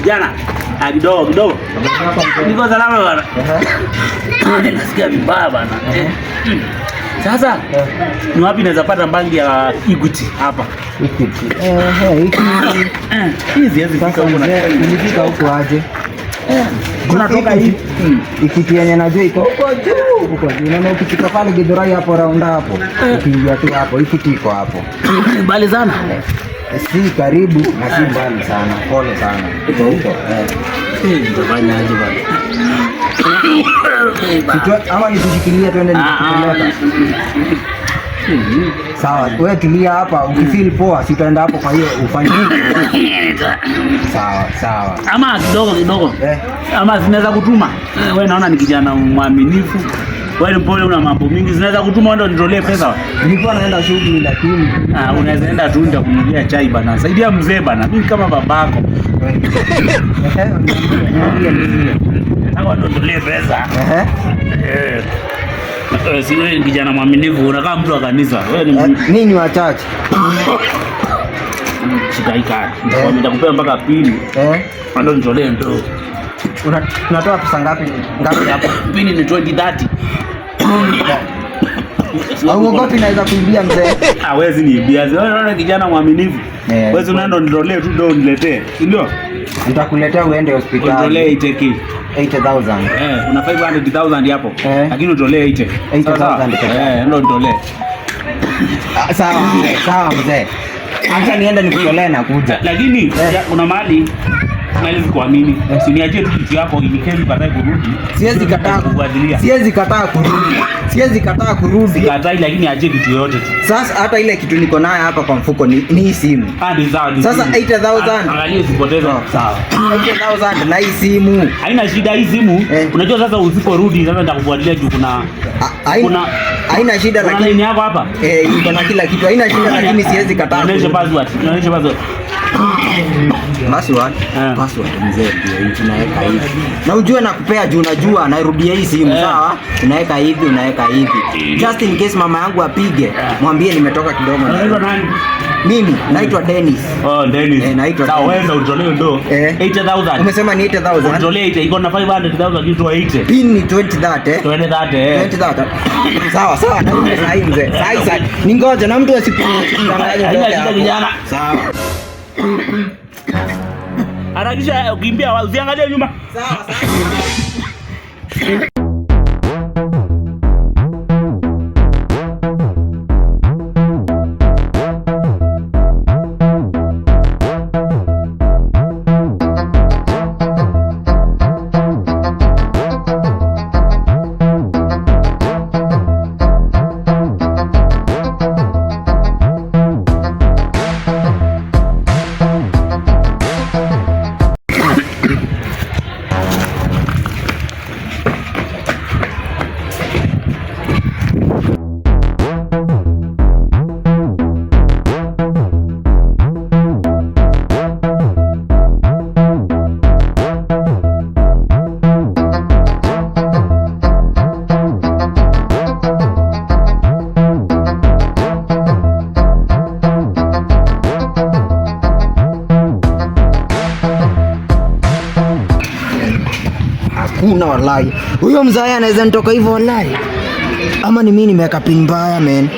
Jana, kidogo. Niko salama bana. Nasikia vibaya bana. Sasa ni wapi naweza pata bangi ya Equity hapa? Equity. Hizi fika huko na nilifika huko aje? Unatoka hii. Equity yenye najua iko huko juu. Unaona ukifika pale Githurai hapo round hapo. Ukiingia tu hapo Equity iko hapo. Mbali sana. Si karibu na si mbali sana. Pole sana. Iko huko. Nitafanya aje bana? Ama nikushikilie twende nikupeleka. Sawa, wewe tulia hapa, ukifeel poa sitaenda hapo, kwa hiyo ufanye. Sawa. Ama kidogo. Ama zinaweza kutuma. Wewe naona ni kijana mwaminifu. Wewe ni mpole, una mambo mingi. Zinaweza kutuma ndio nitolee pesa. Nilikuwa naenda shughuli lakini unaweza enda tu nitakununulia chai bana. Saidia mzee bana. Mimi kama babako. Nataka nitolee pesa. Si wewe kijana mwaminifu, unakaa mtu wa kanisa. Wewe ni nini wachache? Shika hii kadi. Nitakupea mpaka pili. Ndio nitolee ndo. Unatoa pesa ngapi hapo? Pili ni 20-30. Uogopi naweza kuibia mzee? Hawezi niibia. Wewe unaona kijana mwaminifu. Wewe unaenda nitolee tu ndio niletee. Ndio? Nitakuletea uende hospitali. Nitolee iteki 80,000. Una 500,000 hapo. Lakini utolee 80,000. Ndio nitolee. Sawa mzee. Acha niende nikutolee na kuja. Lakini kuna mahali naweza kuamini. Usiniachie tu kitu yako ilikeni baadaye kurudi. Siwezi kataa kubadilia. Siwezi kataa kurudi. Sikatai, lakini aje kitu yote tu. Sasa hata ile kitu niko nayo hapa kwa mfuko ni hii simu. Ni sawa. Sasa 80,000. Angalia usipoteze. Sawa. 80,000 na hii simu. Haina shida hii simu. Unajua sasa usiporudi sasa nitakufuatilia juu kuna haina shida lakini nini yako hapa? Iko na kila kitu. Haina shida lakini siwezi kataa. Nionyeshe password. Password mzee ndio hii tunaweka hivi. Na ujue nakupea juu unajua narudia hii simu sawa? Unaweka hivi. Just in case mama yangu apige, mwambie nimetoka kidogo. Unaitwa nani? Mimi naitwa Dennis. Dennis. Naitwa. Sawa, wewe ndio utolee ndo. 80,000. Umesema ni 80,000. Utolee 80, iko na 500,000 kitu wa 80. Pin ni 20,000. 20,000. Sawa. Na mimi sasa mzee. Sasa ningoje na mtu asipanganye. Haina kijana. Sawa. Harakisha ukimbia usiangalie nyuma. Sawa. Hakuna wallahi. Huyo mzaya anaweza nitoka hivyo wallahi. Ama ni mimi nimeweka pin mbaya man.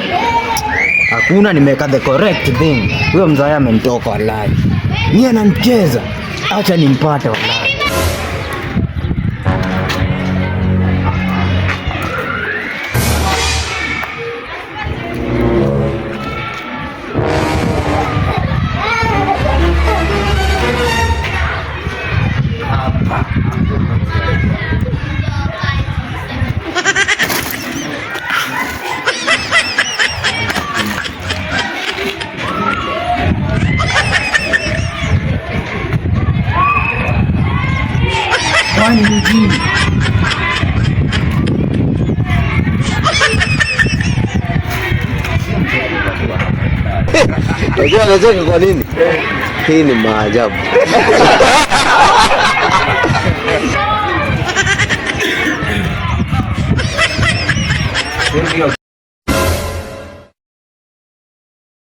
Hakuna, nimeweka the correct thing. Huyo mzaya amenitoka wallahi. Mimi ananicheza. Acha nimpate wallahi. Kwani mjini unajua anacheka kwa nini? Hii ni maajabu. Thank you.